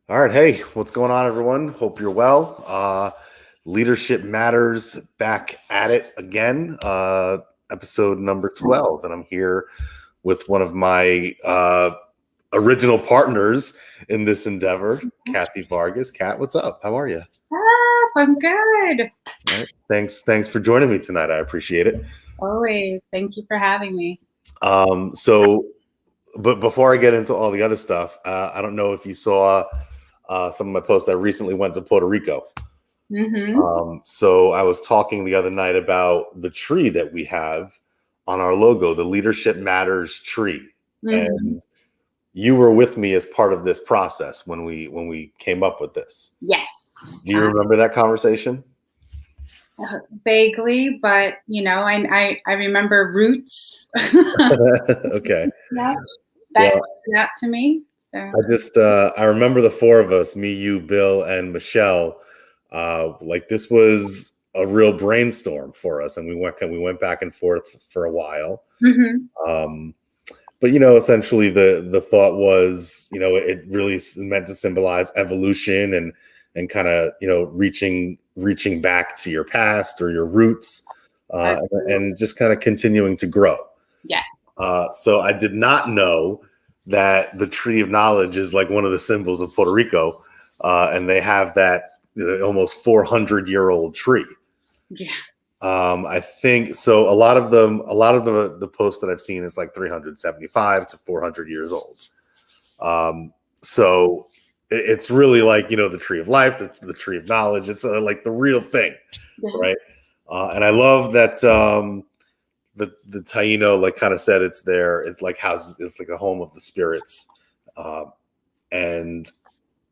All right. Hey, what's going on, everyone? Hope you're well. Leadership Matters back at it again. Episode number 12. And I'm here with one of my original partners in this endeavor, Kathy Vargas. Kat, what's up? How are you? I'm good. All right. Thanks for joining me tonight. I appreciate it. Always. Thank you for having me. But before I get into all the other stuff, I don't know if you saw some of my posts. I recently went to Puerto Rico. So I was talking the other night about the tree that we have on our logo, the Leadership Matters tree. And you were with me as part of this process when we came up with this. Yes. Do you remember that conversation? Vaguely, but I remember roots. Okay. That to me. So. I remember the four of us, me, you, Bill, and Michelle. Like this was a real brainstorm for us, and we went back and forth for a while. But essentially the thought was, it really meant to symbolize evolution and kind of reaching back to your past or your roots, and just kind of continuing to grow. Yeah. So I did not know that the tree of knowledge is like one of the symbols of Puerto Rico, and they have that almost 400-year-old tree. Yeah. I think so. A lot of the posts that I've seen is like 375 to 400 years old. So it's really like, the tree of life, the tree of knowledge. It's like the real thing, right? And I love that the Taino like kind of said it's there. It's like houses. It's like a home of the spirits. And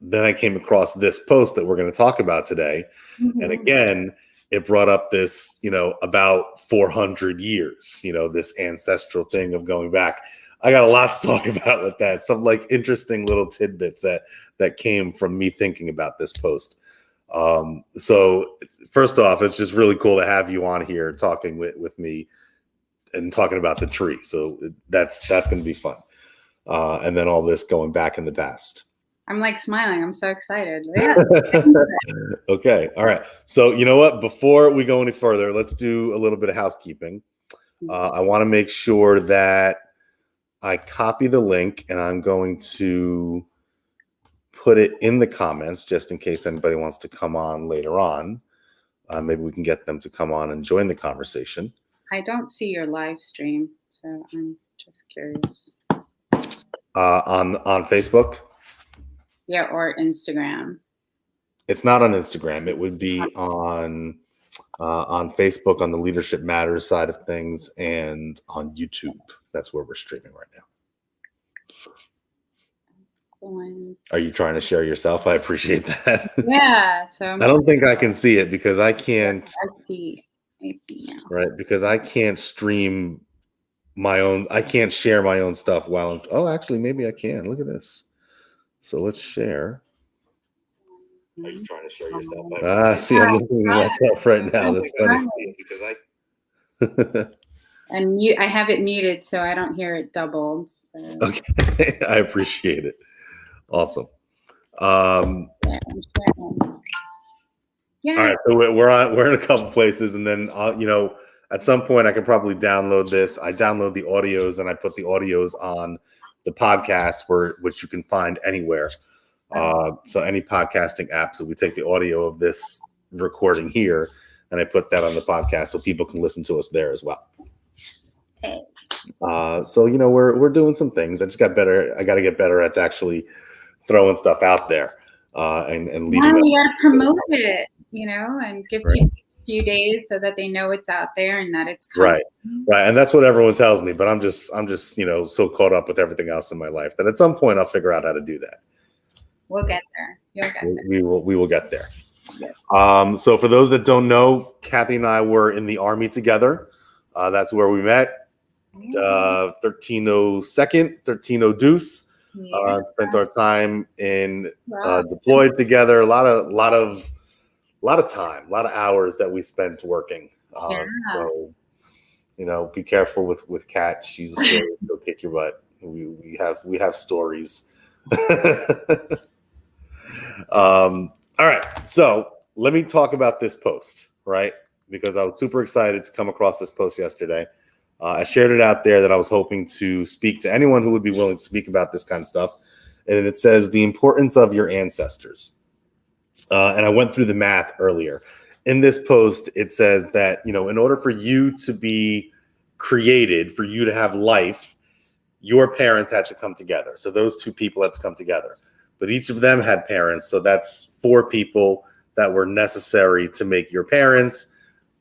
then I came across this post that we're going to talk about today, and again, it brought up this, about 400 years, this ancestral thing of going back. I got a lot to talk about with that. Some like interesting little tidbits that came from me thinking about this post. So first off, it's just really cool to have you on here talking with me and talking about the tree. So that's going to be fun. And then all this going back in the past. I'm like smiling. I'm so excited. Yeah. Okay. All right. So you know what? Before we go any further, let's do a little bit of housekeeping. I want to make sure that I copy the link, and I'm going to put it in the comments just in case anybody wants to come on later on. Maybe we can get them to come on and join the conversation. I don't see your live stream, so I'm just curious. On Facebook? Yeah, or Instagram. It's not on Instagram. It would be on Facebook on the Leadership Matters side of things, and on YouTube. That's where we're streaming right now. Are you trying to share yourself? I appreciate that. Yeah. So I don't think I can see it because I can't. I see now. Right, because I can't stream my own. I can't share my own stuff while I'm. Oh, actually, maybe I can. Look at this. So let's share. Are you trying to share yourself? See, I'm looking at myself right now. That's funny. Because and I have it muted, so I don't hear it doubled. So. Okay, I appreciate it. Awesome. Yeah. All right, so we're in a couple places, and then at some point I can probably download this. I download the audios and I put the audios on the podcast which you can find anywhere. So any podcasting app. So we take the audio of this recording here and I put that on the podcast so people can listen to us there as well. Okay. So we're doing some things. I just got better. I got to get better at actually throwing stuff out there and leading. You got to promote it, and give people a few days so that they know it's out there and that it's coming. Right, and that's what everyone tells me. But I'm just so caught up with everything else in my life that at some point I'll figure out how to do that. We'll get there. You'll get there. We will get there. Yes. So for those that don't know, Kathy and I were in the Army together. That's where we met. 1302nd Deuce. Spent our time in deployed together. A lot of time, a lot of hours that we spent working. So be careful with Kat. She's a story. She'll kick your butt. We have stories. All right. So let me talk about this post, right? Because I was super excited to come across this post yesterday. I shared it out there that I was hoping to speak to anyone who would be willing to speak about this kind of stuff. And it says the importance of your ancestors. And I went through the math earlier. In this post, it says that, in order for you to be created, for you to have life, your parents had to come together. So those two people had to come together. But each of them had parents. So that's 4 people that were necessary to make your parents,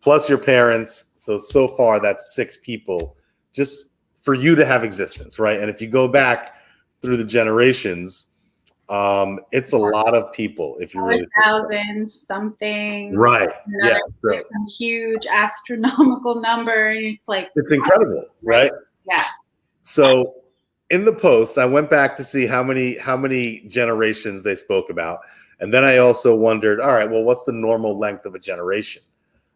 plus your parents. So far, that's 6 people just for you to have existence, right? And if you go back through the generations, it's a lot of people if you really 1,000 something. Right. Yeah. Like some huge astronomical number. And it's like, it's incredible, right? Yeah. So in the post, I went back to see how many generations they spoke about. And then I also wondered, all right, well, what's the normal length of a generation?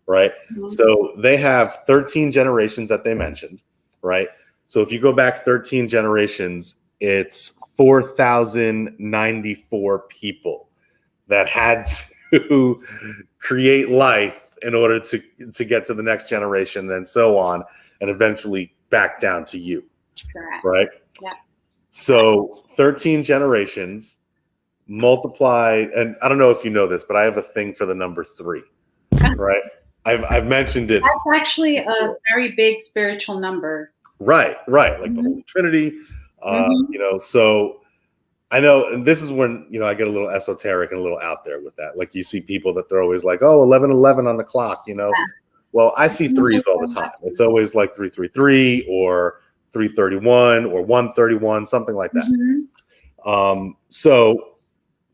Right. Mm-hmm. So they have 13 generations that they mentioned, right? So if you go back 13 generations, it's 4,094 people that had to create life in order to get to the next generation, and so on, and eventually back down to you. Correct. Right? Yeah. So 13 generations multiplied, and I don't know if you know this, but I have a thing for the number 3. Right? I've mentioned it. That's actually a very big spiritual number. Right. Like the Holy Trinity. So I know, and this is when, I get a little esoteric and a little out there with that. Like you see people that they're always like, oh, 11:11 on the clock, Yeah. Well, I see 3s all the time. It's always like 333 or 331 or 131, something like that. So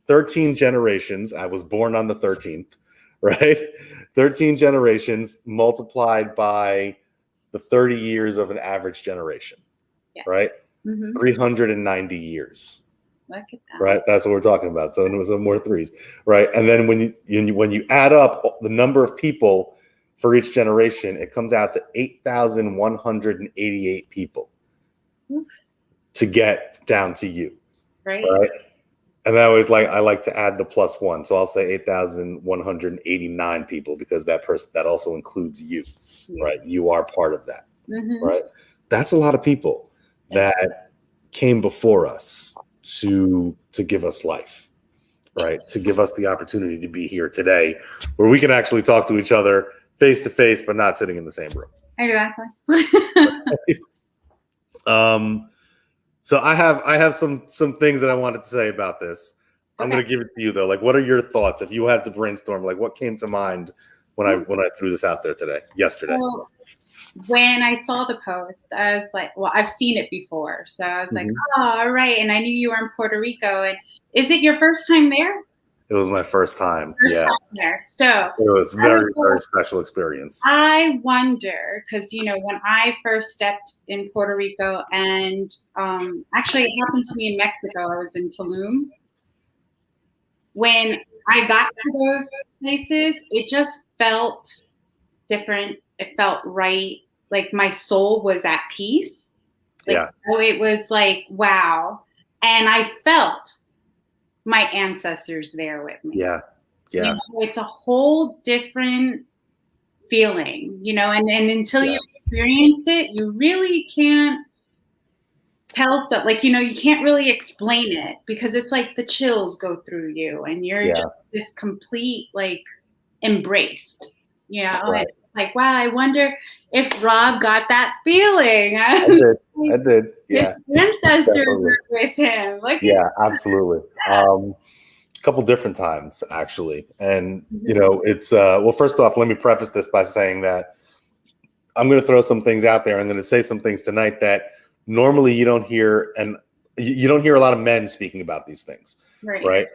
13 generations. I was born on the 13th, right? 13 generations multiplied by the 30 years of an average generation, right? 390 years. Look at that. Right, that's what we're talking about. So it was more 3s, right? And then when you add up the number of people for each generation, it comes out to 8,188 people to get down to you, right? And I like to add the +1, so I'll say 8,189 people because that also includes you, right? You are part of that, right? That's a lot of people that came before us to give us life, right? To give us the opportunity to be here today, where we can actually talk to each other face to face, but not sitting in the same room. Exactly. So I have some things that I wanted to say about this. I'm going to give it to you though. Like, what are your thoughts? If you had to brainstorm, like, what came to mind when I threw this out there yesterday? Well, when I saw the post, I was like, well, I've seen it before. So I was like, oh, all right. And I knew you were in Puerto Rico. And is it your first time there? It was my first time. Time there. So it was very special experience. I wonder, because, when I first stepped in Puerto Rico, and actually it happened to me in Mexico. I was in Tulum. When I got to those places, it just felt different. It felt right. Like my soul was at peace. So it was like, wow. And I felt my ancestors there with me. Yeah. It's a whole different feeling, and until you experience it, you really can't tell stuff. Like, you can't really explain it because it's like the chills go through you and you're just this complete, like, embraced, Right. Like, wow, I wonder if Rob got that feeling. I did. Yeah. His ancestors were with him. Absolutely. A couple different times, actually. And, it's, well, first off, let me preface this by saying that I'm going to throw some things out there. I'm going to say some things tonight that normally you don't hear, and you don't hear a lot of men speaking about these things, right?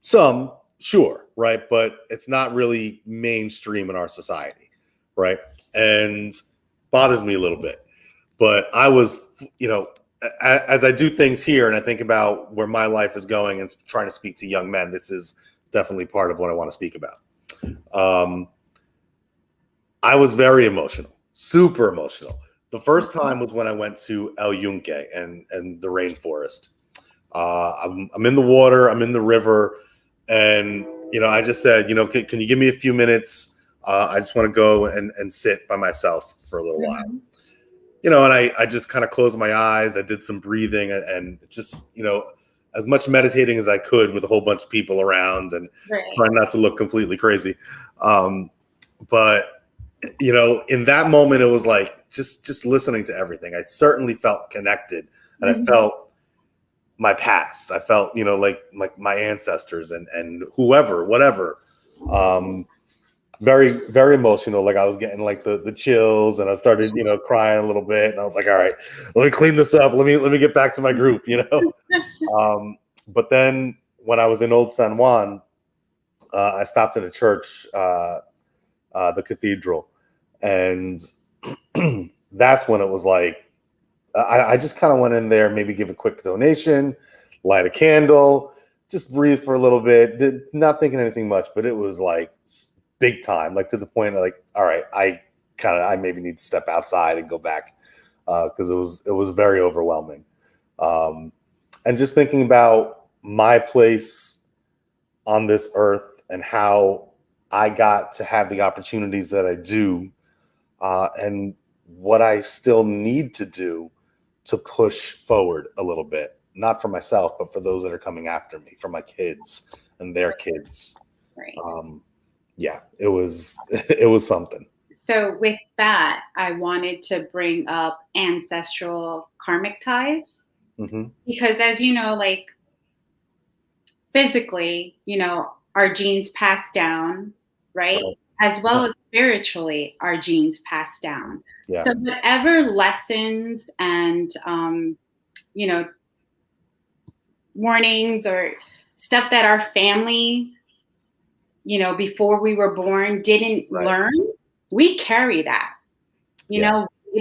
Some, sure, right? But it's not really mainstream in our society. Right. And bothers me a little bit. But I was, as I do things here and I think about where my life is going and trying to speak to young men, this is definitely part of what I want to speak about. I was very emotional, super emotional. The first time was when I went to El Yunque and the rainforest. I'm in the water, I'm in the river. And, I just said, can you give me a few minutes? I just want to go and sit by myself for a little while. And I just kind of closed my eyes. I did some breathing and just, as much meditating as I could with a whole bunch of people around and trying not to look completely crazy. But, in that moment, it was like just listening to everything. I certainly felt connected, and I felt my past. I felt, like my ancestors and whoever, whatever. Very, very emotional. Like I was getting like the chills, and I started, crying a little bit. And I was like, all right, let me clean this up. Let me get back to my group, But then when I was in Old San Juan, I stopped in a church, the cathedral, and that's when it was like, I just kind of went in there, maybe give a quick donation, light a candle, just breathe for a little bit, not thinking anything much, but it was like big time, like to the point of like, all right, I maybe need to step outside and go back, because it was very overwhelming. And just thinking about my place on this earth and how I got to have the opportunities that I do, and what I still need to do to push forward a little bit, not for myself, but for those that are coming after me, for my kids and their kids. Right. Yeah, it was something. So with that, I wanted to bring up ancestral karmic ties, because as you know, like physically, our genes pass down, right? As well as spiritually, our genes pass down. Yeah. So whatever lessons and, warnings or stuff that our family, before we were born didn't learn, we carry that.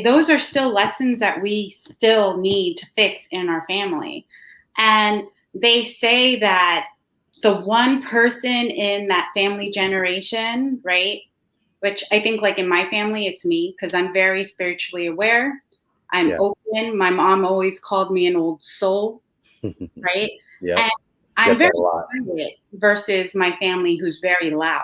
Those are still lessons that we still need to fix in our family. And they say that the one person in that family generation, right? Which I think like in my family, it's me, because I'm very spiritually aware. I'm open. My mom always called me an old soul, right? Yeah. And I'm very quiet versus my family who's very loud.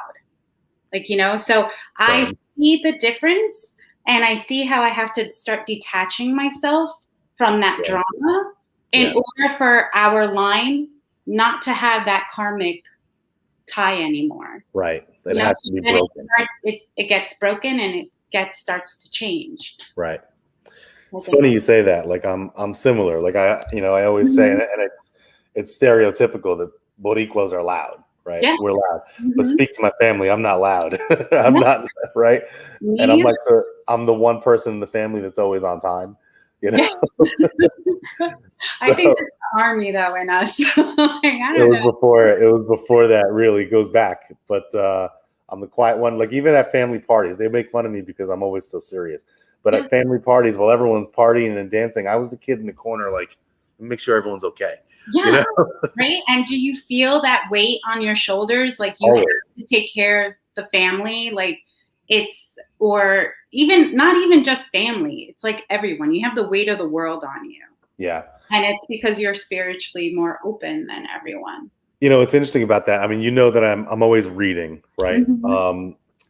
Like, so I see the difference, and I see how I have to start detaching myself from that drama in order for our line not to have that karmic tie anymore. Right. It has to be broken. It gets broken, and it starts to change. Right. It's funny you say that. Like I'm similar. Like I always say, and it's stereotypical that Boricuas are loud, right? Yeah. We're loud. But speak to my family, I'm not loud. I'm not, right? And I'm the one person in the family that's always on time. I think it's the army though in us. It was before that really goes back. But I'm the quiet one. Like even at family parties, they make fun of me because I'm always so serious. But at family parties, while everyone's partying and dancing, I was the kid in the corner, like, make sure everyone's okay. Yeah, right? And do you feel that weight on your shoulders? Like you have to take care of the family? Like or even, not even just family. It's like everyone. You have the weight of the world on you. Yeah. And it's because you're spiritually more open than everyone. It's interesting about that. I mean, that I'm always reading, right?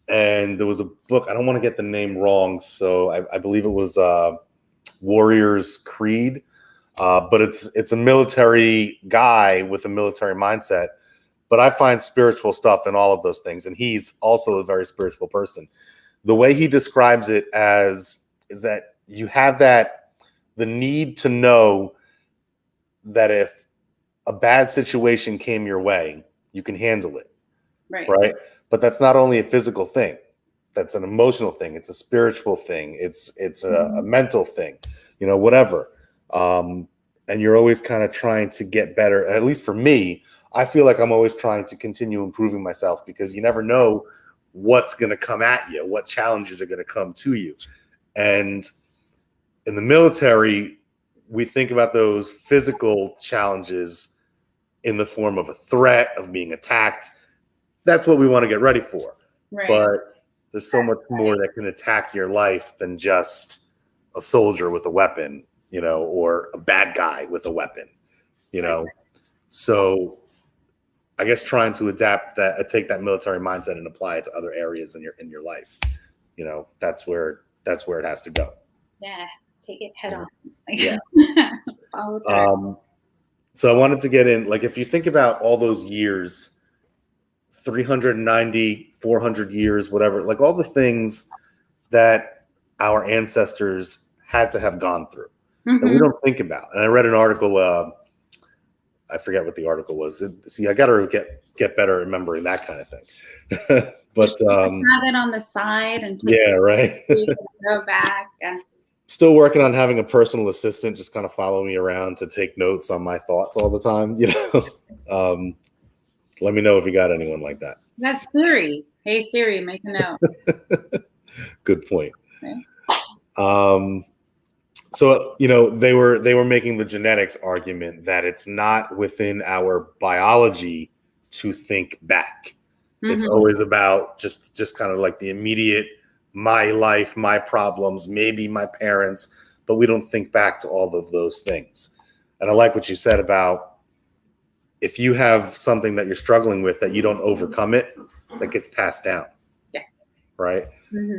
And there was a book, I don't want to get the name wrong, so I believe it was Warrior's Creed, but it's a military guy with a military mindset, but I find spiritual stuff in all of those things, and he's also a very spiritual person. The way he describes it is that you have the need to know that if a bad situation came your way, you can handle it, right? But that's not only a physical thing. That's an emotional thing. It's a spiritual thing. It's a mental thing, whatever. And you're always kind of trying to get better. At least for me, I feel like I'm always trying to continue improving myself, because you never know what's going to come at you, what challenges are going to come to you. And in the military, we think about those physical challenges in the form of a threat, of being attacked. That's what we want to get ready for. Right. But there's so much more that can attack your life than just a soldier with a weapon, or a bad guy with a weapon, So I guess trying to adapt that, take that military mindset and apply it to other areas in your life. That's where it has to go. Yeah, take it head on. Yeah. Follow through. So I wanted to get in, like, if you think about all those years, 390, 400 years, whatever, like all the things that our ancestors had to have gone through that we don't think about. And I read an article, I forget what the article was. See, I got to get better at remembering that kind of thing. But have it on the side and take right. Go back. Still working on having a personal assistant just kind of follow me around to take notes on my thoughts all the time. Let me know if you got anyone like that. That's Siri. Hey Siri, make a note. Good point. Okay. So they were making the genetics argument that it's not within our biology to think back. It's always about just kind of like the immediate, my life, my problems, maybe my parents, but we don't think back to all of those things. And I like what you said about if you have something that you're struggling with that you don't overcome it, that gets passed down. Yeah. Right.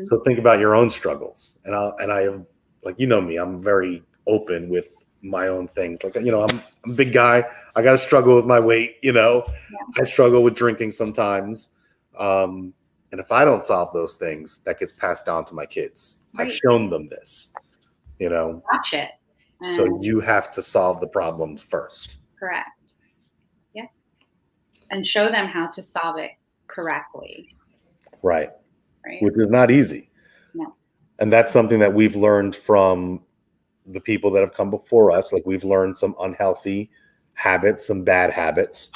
So think about your own struggles. And I have, like, me, I'm very open with my own things. Like, I'm a big guy. I got to struggle with my weight. I struggle with drinking sometimes. And if I don't solve those things, that gets passed down to my kids. Right. I've shown them this, Watch it. So you have to solve the problem first. Correct. Yeah. And show them how to solve it correctly. Right. Which is not easy. No. And that's something that we've learned from the people that have come before us. Like, we've learned some unhealthy habits, some bad habits.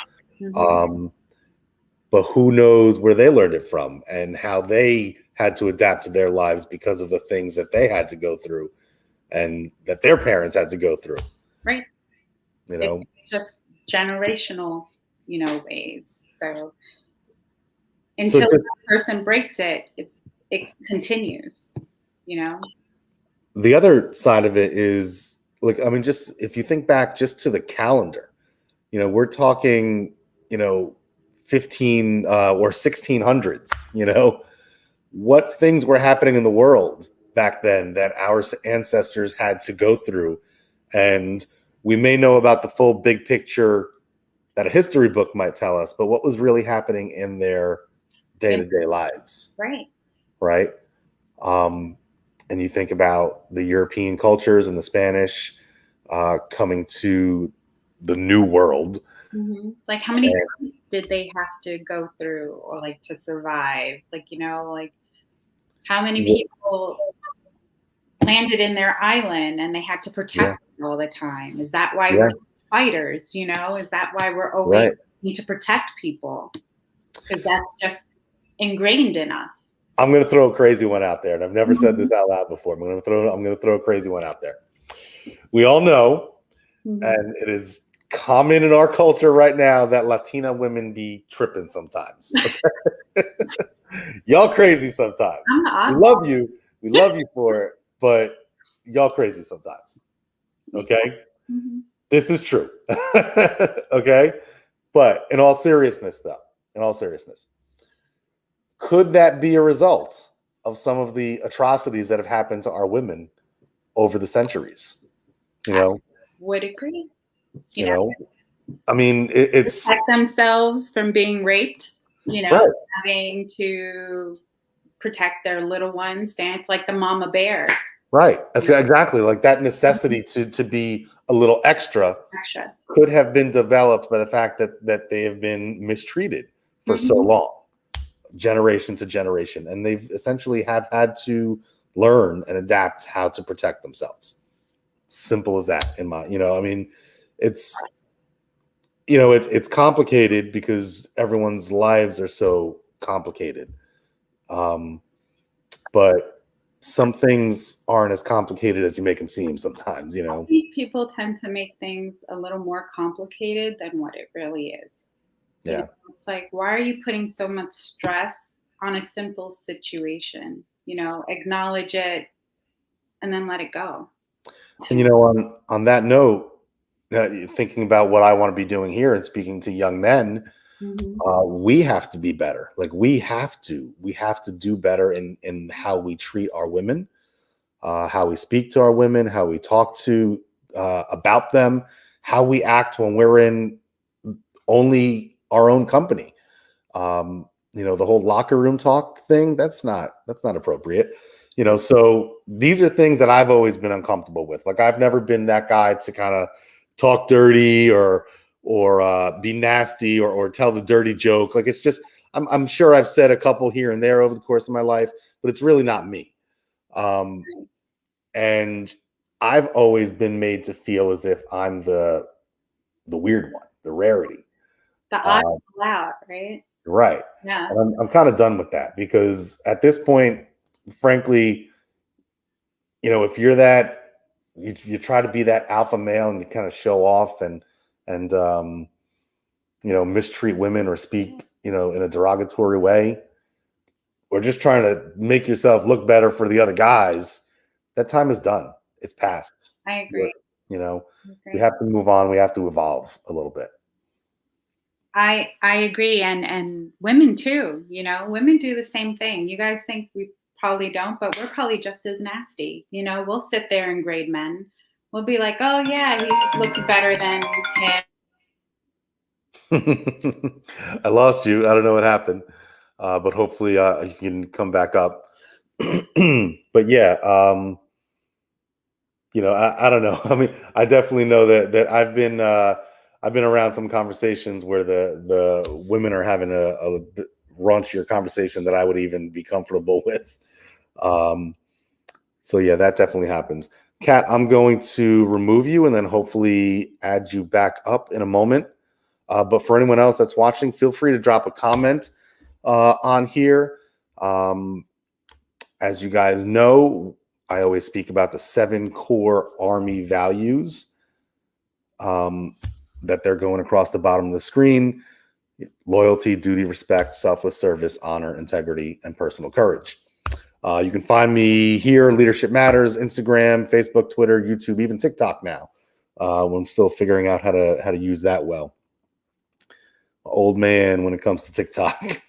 But who knows where they learned it from and how they had to adapt to their lives because of the things that they had to go through and that their parents had to go through. Right. It's just generational, ways. So until that person breaks it, it continues, The other side of it is, like, just if you think back just to the calendar, we're talking, 15 or 1600s, what things were happening in the world back then that our ancestors had to go through. And we may know about the full big picture that a history book might tell us, but what was really happening in their day-to-day lives. Right. And you think about the European cultures and the Spanish coming to the New World. Like, how many did they have to go through, or like to survive? Like, like how many people landed in their island and they had to protect them all the time? Is that why we're fighters? Is that why we're always need to protect people? Because that's just ingrained in us. I'm going to throw a crazy one out there, and I've never said this out loud before. I'm going to throw a crazy one out there. We all know, and it is common in our culture right now, that Latina women be tripping sometimes. Y'all crazy sometimes. We love you. We love you for it, but y'all crazy sometimes. Okay? This is true. Okay? But in all seriousness, could that be a result of some of the atrocities that have happened to our women over the centuries? I would agree. It's protect themselves from being raped, having to protect their little ones. It's like the mama bear. Right. That's exactly, like that necessity to be a little extra could have been developed by the fact that they have been mistreated for so long, generation to generation, and they've essentially have had to learn and adapt how to protect themselves. Simple as that. It's complicated because everyone's lives are so complicated. But some things aren't as complicated as you make them seem sometimes, I think people tend to make things a little more complicated than what it really is. Yeah. It's like, why are you putting so much stress on a simple situation? Acknowledge it and then let it go. And, on that note, thinking about what I want to be doing here and speaking to young men, We have to be better. Like we have to do better in how we treat our women, how we speak to our women, how we talk to about them, how we act when we're in only our own company. The whole locker room talk thing, that's not appropriate. So these are things that I've always been uncomfortable with. Like I've never been that guy to kind of talk dirty or be nasty or tell the dirty joke. Like it's just, I'm sure I've said a couple here and there over the course of my life, but it's really not me. And I've always been made to feel as if I'm the weird one, the rarity. The odd out, right? Right. Yeah. And I'm kind of done with that because at this point, frankly, if you're that, you try to be that alpha male and you kind of show off and mistreat women or speak, in a derogatory way, or just trying to make yourself look better for the other guys, that time is done. It's past. I agree. We have to move on. We have to evolve a little bit. I agree. And women too, women do the same thing. You guys think we probably don't, but we're probably just as nasty. We'll sit there and grade men. We'll be like, oh yeah, he looks better than him. I lost you. I don't know what happened, but hopefully you can come back up. But yeah, I don't know. I mean, I definitely know that I've been around some conversations where the women are having a raunchier conversation that I would even be comfortable with. So yeah, that definitely happens. Kat, I'm going to remove you and then hopefully add you back up in a moment. But for anyone else that's watching, feel free to drop a comment on here. As you guys know, I always speak about the 7 core Army values that they're going across the bottom of the screen: loyalty, duty, respect, selfless service, honor, integrity, and personal courage. You can find me here, Leadership Matters, Instagram, Facebook, Twitter, YouTube, even TikTok now. I'm still figuring out how to use that well. Old man when it comes to TikTok.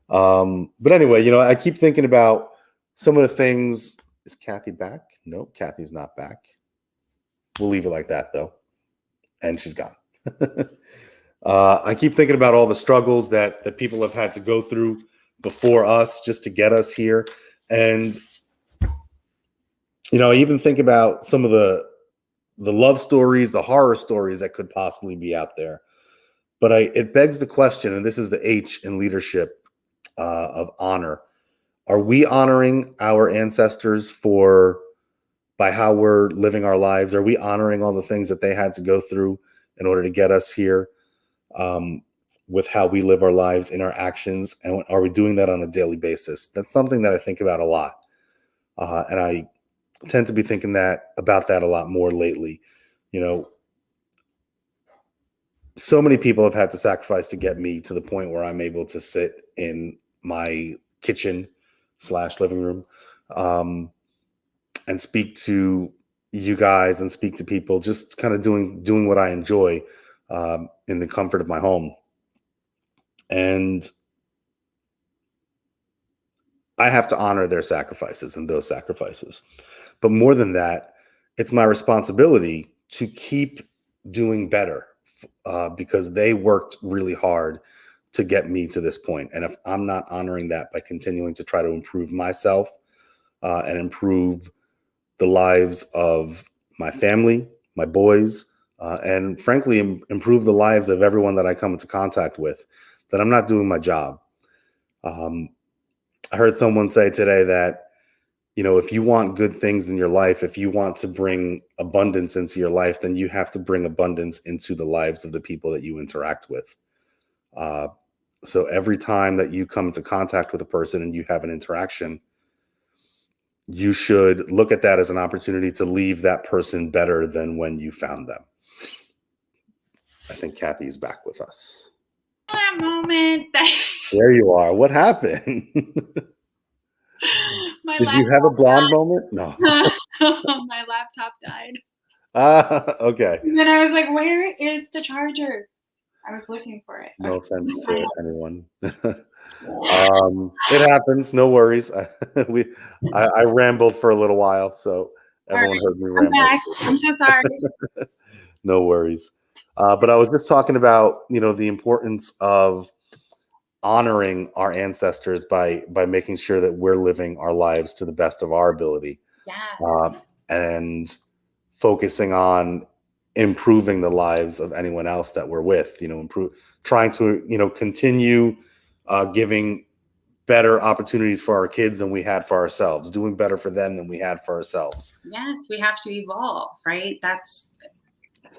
But anyway, I keep thinking about some of the things. Is Kathy back? Nope, Kathy's not back. We'll leave it like that though. And she's gone. I keep thinking about all the struggles that people have had to go through before us just to get us here. And, I even think about some of the love stories, the horror stories that could possibly be out there. But it begs the question, and this is the H in leadership of honor. Are we honoring our ancestors by how we're living our lives? Are we honoring all the things that they had to go through in order to get us here with how we live our lives in our actions? And are we doing that on a daily basis? That's something that I think about a lot. And I tend to be thinking about that a lot more lately. So many people have had to sacrifice to get me to the point where I'm able to sit in my kitchen / living room and speak to you guys and speak to people, just kind of doing what I enjoy in the comfort of my home. And I have to honor their sacrifices and those sacrifices. But more than that, it's my responsibility to keep doing better because they worked really hard to get me to this point. And if I'm not honoring that by continuing to try to improve myself and improve the lives of my family, my boys, and frankly, improve the lives of everyone that I come into contact with, then I'm not doing my job. I heard someone say today that, if you want good things in your life, if you want to bring abundance into your life, then you have to bring abundance into the lives of the people that you interact with. So every time that you come into contact with a person and you have an interaction, you should look at that as an opportunity to leave that person better than when you found them. I think Kathy's back with us. That moment. There you are. What happened? Did you have a blonde moment? No. My laptop died. Okay. And then I was like, where is the charger? I was looking for it. No Okay. offense to anyone. It happens. No worries. I rambled for a little while, so All everyone right. heard me I'm ramble. back. I'm so sorry. No worries. But I was just talking about, the importance of honoring our ancestors by making sure that we're living our lives to the best of our ability, Yes. and focusing on improving the lives of anyone else that we're with. Trying to continue giving better opportunities for our kids than we had for ourselves, doing better for them than we had for ourselves. Yes, we have to evolve, right? That's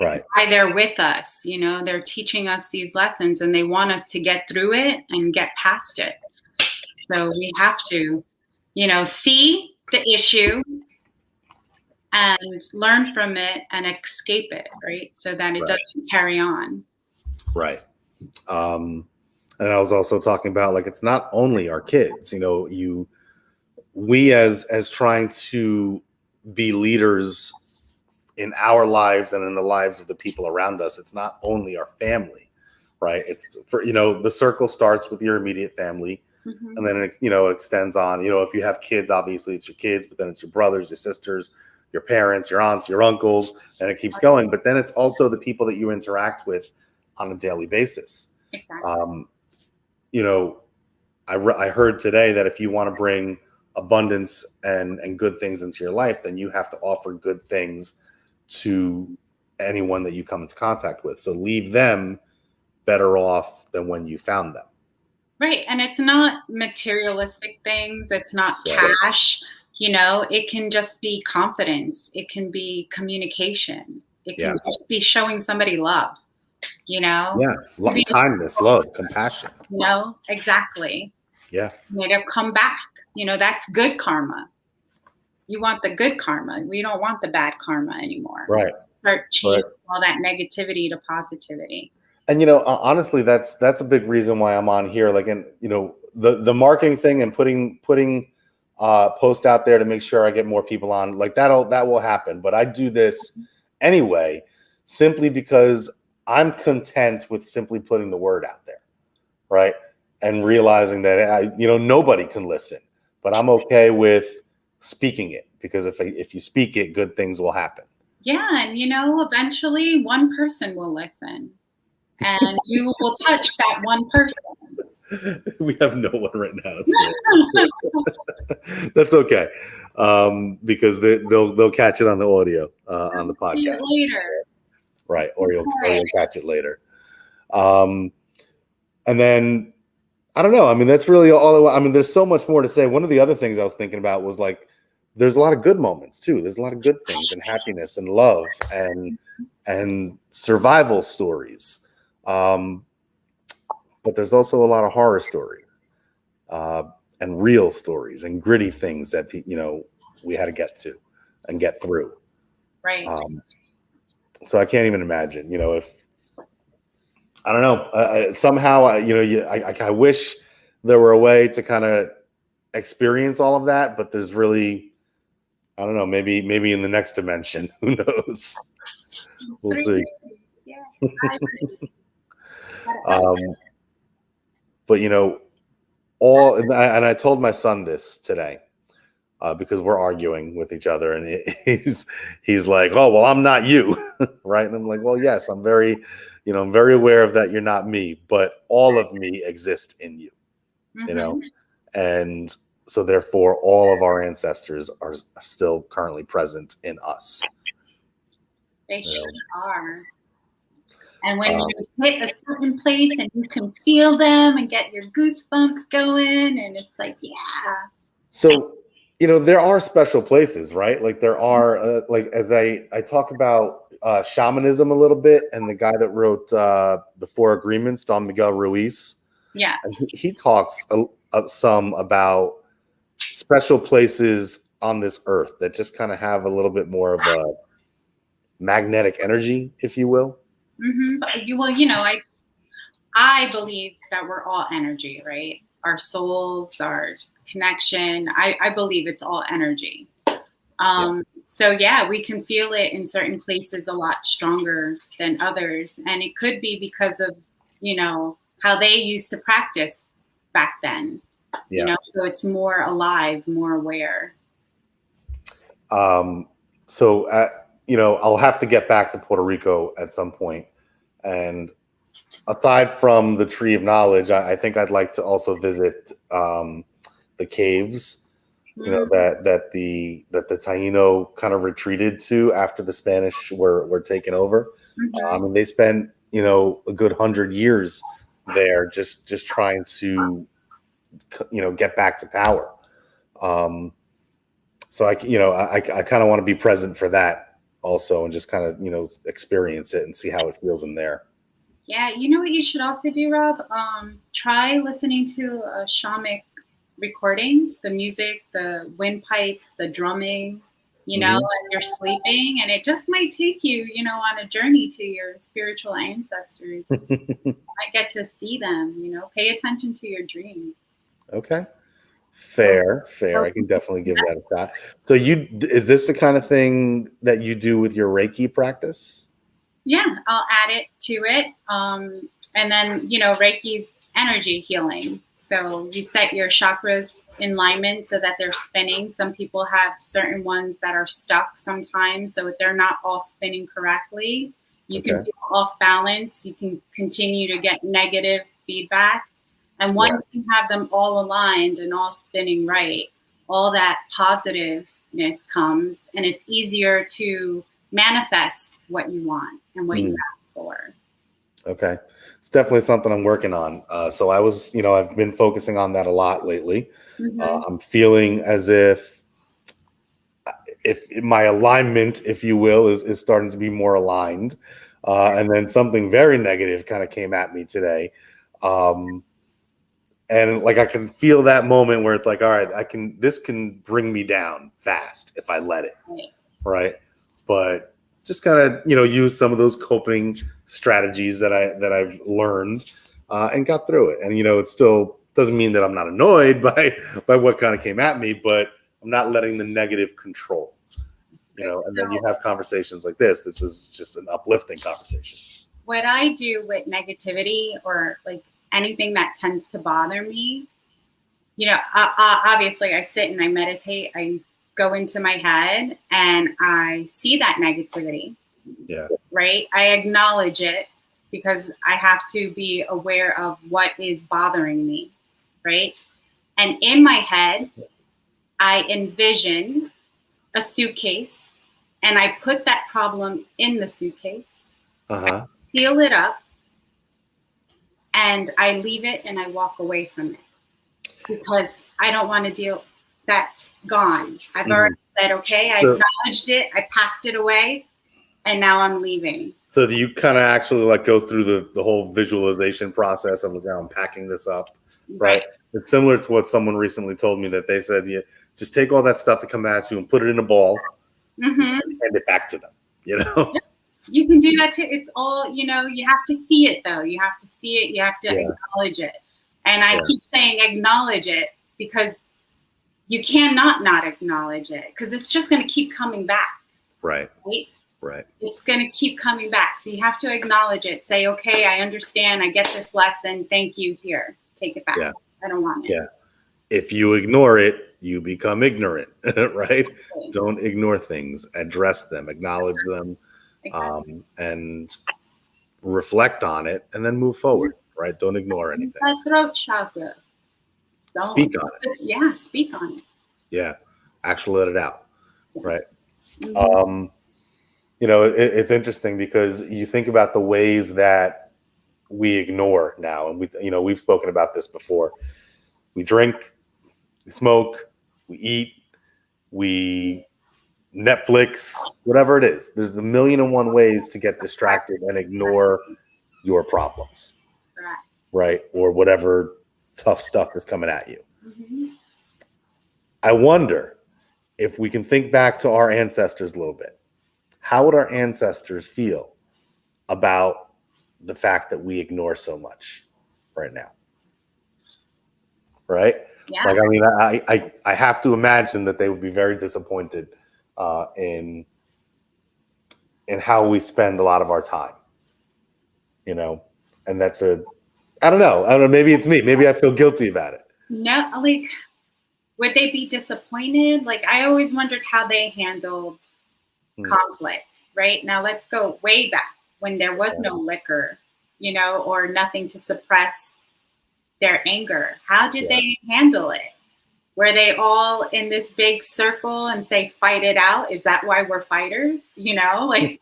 Right. why they're with us. They're teaching us these lessons and they want us to get through it and get past it. So we have to, see the issue and learn from it and escape it, right? So that it Right. doesn't carry on. Right. And I was also talking about, like, it's not only our kids, we as trying to be leaders in our lives and in the lives of the people around us. It's not only our family, right? It's for, the circle starts with your immediate family. Mm-hmm. And then it extends on, if you have kids, obviously it's your kids, but then it's your brothers, your sisters, your parents, your aunts, your uncles, and it keeps going. But then it's also the people that you interact with on a daily basis. Exactly. I heard today that if you want to bring abundance and good things into your life, then you have to offer good things to anyone that you come into contact with. So leave them better off than when you found them. Right. And it's not materialistic things. It's not Right. cash. It can just be confidence. It can be communication. It can just be showing somebody love, Yeah. Kindness, love, compassion. Exactly. Yeah. They'll come back. That's good karma. You want the good karma. We don't want the bad karma anymore. Right. Start changing all that negativity to positivity. And honestly, that's a big reason why I'm on here. Like, and the marketing thing and putting post out there to make sure I get more people on, like that will happen. But I do this anyway, simply because I'm content with simply putting the word out there, right? And realizing that nobody can listen, but I'm okay with speaking it, because if you speak it, good things will happen. Yeah, and eventually one person will listen. And you will touch that one person. We have no one right now. That's okay, because they'll catch it on the audio on the podcast. See it later, right? Or you'll catch it later. And then I don't know. I mean, that's really all. I mean, there's so much more to say. One of the other things I was thinking about was, like, there's a lot of good moments too. There's a lot of good things and happiness and love and survival stories. But there's also a lot of horror stories, and real stories and gritty things that we had to get to and get through. Right. So I can't even imagine, if I don't know, somehow I wish there were a way to kind of experience all of that, but there's really, I don't know, maybe in the next dimension, who knows? We'll see. Yeah. But and I told my son this today, because we're arguing with each other, and he's like, "Oh, well, I'm not you," right? And I'm like, "Well, yes, I'm very aware of that. You're not me, but all of me exists in you, and so therefore, all of our ancestors are still currently present in us. They sure are." And when you hit a certain place and you can feel them and get your goosebumps going, and it's like, yeah. So, there are special places, right? Like there are, like, as I talk about shamanism a little bit, and the guy that wrote the Four Agreements, Don Miguel Ruiz. Yeah. And he talks some about special places on this earth that just kind of have a little bit more of a magnetic energy, if you will. Mm-hmm. Well, I believe that we're all energy, right? Our souls, our connection. I believe it's all energy. So yeah, we can feel it in certain places a lot stronger than others. And it could be because of how they used to practice back then. So it's more alive, more aware. So I'll have to get back to Puerto Rico at some point, and aside from the Tree of Knowledge, I think I'd like to also visit the caves, that the Taino kind of retreated to after the Spanish were taken over. I mean, they spent a good 100 years there just trying to get back to power. So I kind of want to be present for that also, and just kind of experience it and see how it feels in there. Yeah, you know what you should also do, Rob? Try listening to a shamanic recording, the music, the windpipes, the drumming, as you're sleeping, and it just might take you, on a journey to your spiritual ancestors. I get to see them, pay attention to your dreams. Okay. Fair. I can definitely give that a shot. So is this the kind of thing that you do with your Reiki practice? Yeah, I'll add it to it. And then, Reiki's energy healing. So you set your chakras in alignment so that they're spinning. Some people have certain ones that are stuck sometimes. So if they're not all spinning correctly, you can feel off balance. You can continue to get negative feedback. And once you have them all aligned and all spinning right, all that positiveness comes, and it's easier to manifest what you want and what you ask for. Okay. It's definitely something I'm working on. So I've been focusing on that a lot lately. I'm feeling as if my alignment, if you will, is starting to be more aligned. And then something very negative kind of came at me today. And like, I can feel that moment where it's like, all right, this can bring me down fast if I let it. Right. But just kind of, use some of those coping strategies that I've learned and got through it. And, it still doesn't mean that I'm not annoyed by what kind of came at me, but I'm not letting the negative control, and then you have conversations like this. This is just an uplifting conversation. What I do with negativity, or like anything that tends to bother me, obviously I sit and I meditate. I go into my head and I see that negativity. Yeah. Right. I acknowledge it because I have to be aware of what is bothering me. Right. And in my head, I envision a suitcase and I put that problem in the suitcase. I seal it up and I leave it and I walk away from it because I don't want to deal. That's gone. I've already said, okay, I acknowledged it. I packed it away and now I'm leaving. So do you kind of actually like go through the whole visualization process of, I'm packing this up, right? It's similar to what someone recently told me, that they said, just take all that stuff that comes at you and put it in a ball and hand it back to them, You can do that too. It's all, you have to see it though. You have to see it. You have to acknowledge it. And I keep saying acknowledge it because you cannot not acknowledge it because it's just going to keep coming back. Right. It's going to keep coming back. So you have to acknowledge it. Say, okay, I understand. I get this lesson. Thank you. Here, take it back. Yeah. I don't want it. Yeah. If you ignore it, you become ignorant, right? Okay. Don't ignore things. Address them. Acknowledge them. Exactly. And reflect on it and then move forward, right? Don't ignore anything. Throat chakra. Speak on it. Yeah, speak on it. Yeah, actually let it out, right? It's interesting because you think about the ways that we ignore now, and we've spoken about this before. We drink, we smoke, we eat, we Netflix, whatever it is. There's 1,000,001 ways to get distracted and ignore your problems, right? Or whatever tough stuff is coming at you. I wonder if we can think back to our ancestors a little bit. How would our ancestors feel about the fact that we ignore so much right now? Right? Yeah. Like, I mean, I have to imagine that they would be very disappointed in how we spend a lot of our time, and that's a I don't know. I don't know. Maybe it's me. Maybe I feel guilty about it. No, like, would they be disappointed? Like, I always wondered how they handled conflict, right? Now let's go way back when there was no liquor, or nothing to suppress their anger. How did they handle it? Were they all in this big circle and say, fight it out? Is that why we're fighters? Like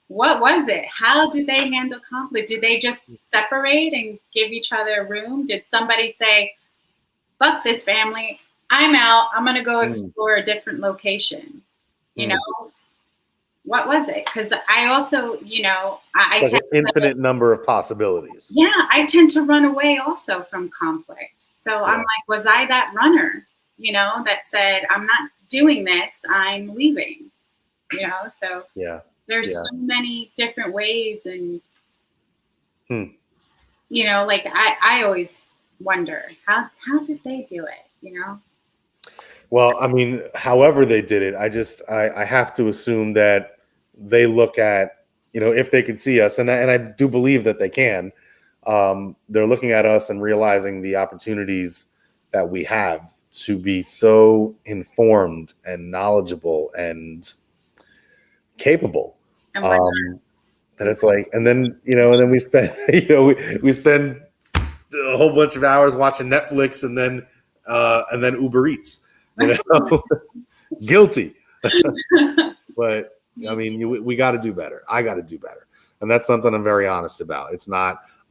what was it? How did they handle conflict? Did they just separate and give each other room? Did somebody say, fuck this family, I'm out, I'm going to go explore a different location? What was it? Because I also, I tend an infinite number of possibilities. Yeah, I tend to run away also from conflict. So I'm like, was I that runner, that said, I'm not doing this, I'm leaving, so there's so many different ways. And, like I always wonder, how did they do it, Well, I mean, however they did it, I have to assume that they look at, if they can see us, and I do believe that they can. They're looking at us and realizing the opportunities that we have to be so informed and knowledgeable and capable. That it's like, and then we spend, we spend a whole bunch of hours watching Netflix and then Uber Eats. Guilty. But I mean, we got to do better. I got to do better, and that's something I'm very honest about.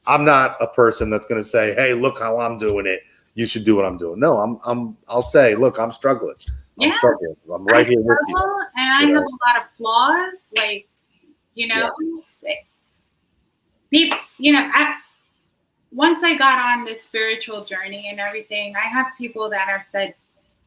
I'm not a person that's going to say, "Hey, look how I'm doing it. You should do what I'm doing." No, I'll say, "Look, I'm struggling. I'm struggling. I'm right here with you." And I have a lot of flaws, like people. Once I got on this spiritual journey and everything, I have people that have said,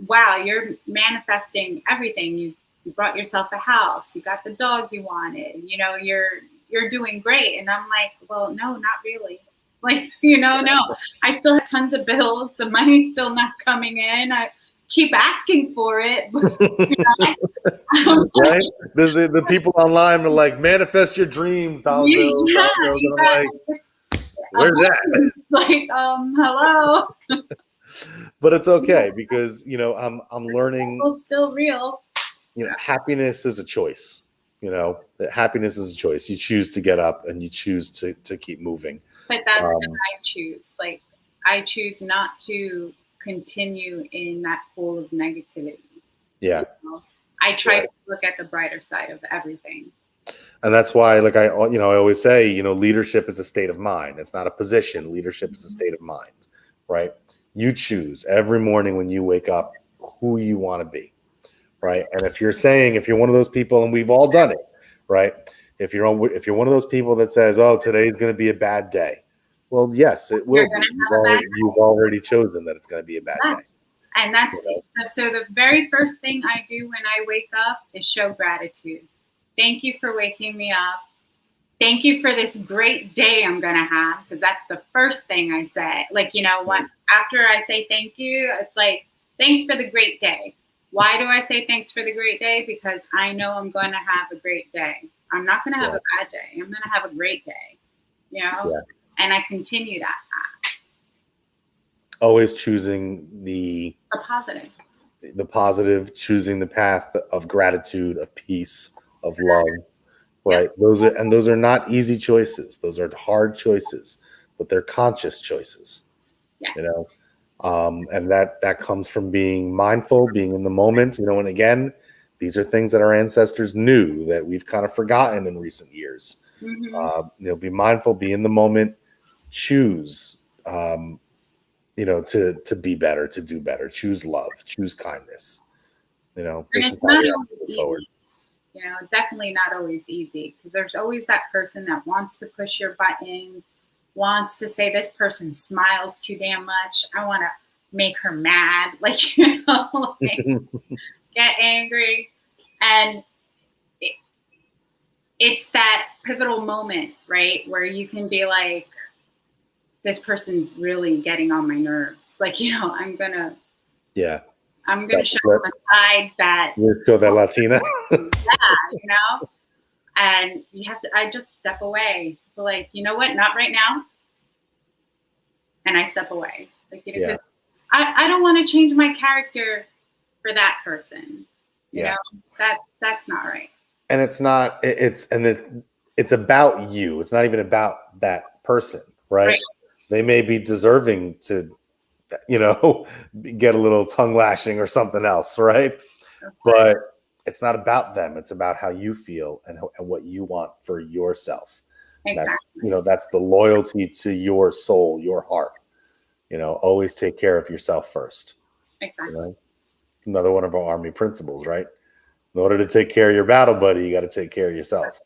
wow, you're manifesting everything. You brought yourself a house. You got the dog you wanted. You're doing great. And I'm like, well, no, not really. Like, no. I still have tons of bills. The money's still not coming in. I keep asking for it. But, right? There's the people online are like, manifest your dreams, dollar bills. Like, where's that? Like, hello. But it's okay because I'm learning. It's still real. Happiness is a choice. Happiness is a choice. You choose to get up and you choose to keep moving. But that's what I choose. Like, I choose not to continue in that pool of negativity. Yeah. I try to look at the brighter side of everything. And that's why, like I always say, leadership is a state of mind. It's not a position. Leadership is a state of mind, right? You choose every morning when you wake up who you want to be, right? And if you're one of those people, and we've all done it, right? If you're one of those people that says, "Oh, today's going to be a bad day," well, yes, it will be. You've already chosen that it's going to be a bad day. And that's so. The very first thing I do when I wake up is show gratitude. Thank you for waking me up. Thank you for this great day I'm going to have, because that's the first thing I say. Like, after I say thank you, it's like, thanks for the great day. Why do I say thanks for the great day? Because I know I'm going to have a great day. I'm not going to have a bad day. I'm going to have a great day, and I continue that path. Always choosing the positive, choosing the path of gratitude, of peace, of love. Right. Those are not easy choices. Those are hard choices, but they're conscious choices. Yeah. And that comes from being mindful, being in the moment, and again, these are things that our ancestors knew that we've kind of forgotten in recent years. Be mindful, be in the moment, choose, to be better, to do better, choose love, choose kindness. This is how we have to move forward. Definitely not always easy, because there's always that person that wants to push your buttons, wants to say, this person smiles too damn much, I want to make her mad, like, get angry. And it's that pivotal moment, right, where you can be like, this person's really getting on my nerves. Like, I'm going to show them a side that. You show that Latina. And you have to, I just step away. Like, you know what? Not right now. and I step away. Like, you know, 'cause I don't want to change my character for that person. You know, that's not right. And it's not, it's about you. It's not even about that person, right? They may be deserving to, you know, get a little tongue lashing or something else, right? Okay. But it's not about them. It's about how you feel and what you want for yourself. Exactly. You know, that's the loyalty to your soul, your heart. You know, always take care of yourself first. Exactly. You know? Another one of our Army principles, right? In order to take care of your battle buddy, you got to take care of yourself.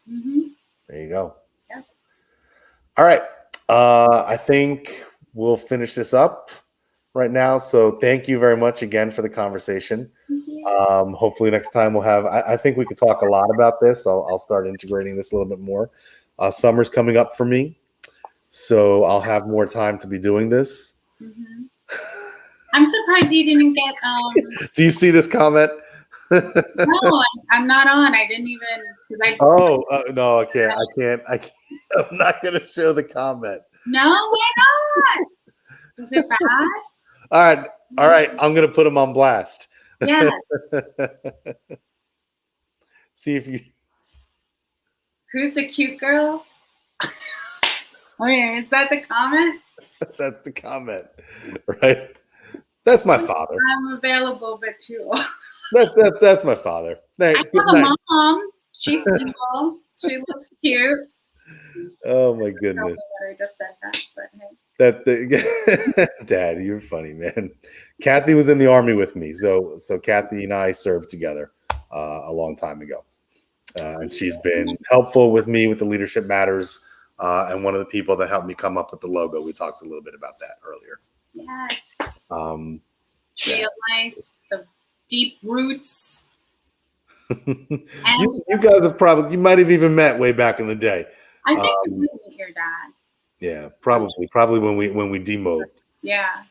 Mm-hmm. There you go. Yeah. All right. I think we'll finish this up right now. So thank you very much again for the conversation. Hopefully next time we'll have, I think we could talk a lot about this. I'll start integrating this a little bit more. Summer's coming up for me, so I'll have more time to be doing this. Mm-hmm. I'm surprised you didn't get. Do you see this comment? No, I'm not on. I didn't even. No, I can't. I'm not gonna show the comment. No, why not? Is it bad? All right. I'm gonna put them on blast. Yeah. See if you. Who's the cute girl? Wait, is that the comment? That's the comment, right? That's my father. I'm available, but too old. That's my father. I have a mom. She's single. She looks cute. Oh my goodness. Dad, you're funny, man. Kathy was in the Army with me, so Kathy and I served together a long time ago, and she's been helpful with me with the Leadership Matters, and one of the people that helped me come up with the logo. We talked a little bit about that earlier. Yes. Yeah. Life, the deep roots. You guys have you might have even met way back in the day. I think you meet your dad. Yeah, probably when we demoted. Yeah.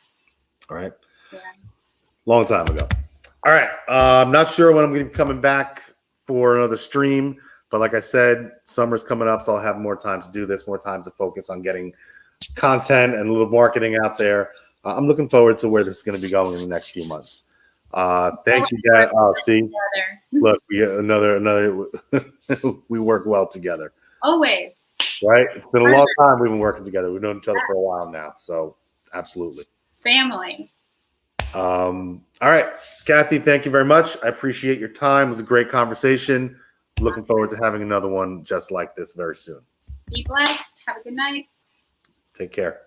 All right. Yeah. Long time ago. All right. I'm not sure when I'm going to be coming back for another stream, but like I said, summer's coming up, so I'll have more time to do this, more time to focus on getting content and a little marketing out there. I'm looking forward to where this is going to be going in the next few months. Thank you, guys. See, look, we get another. We work well together. Always. Right. It's been a long time we've been working together. We've known each other for a while now, so absolutely. Family. All right, Kathy. Thank you very much. I appreciate your time. It was a great conversation. Looking forward to having another one just like this very soon. Be blessed. Have a good night. Take care.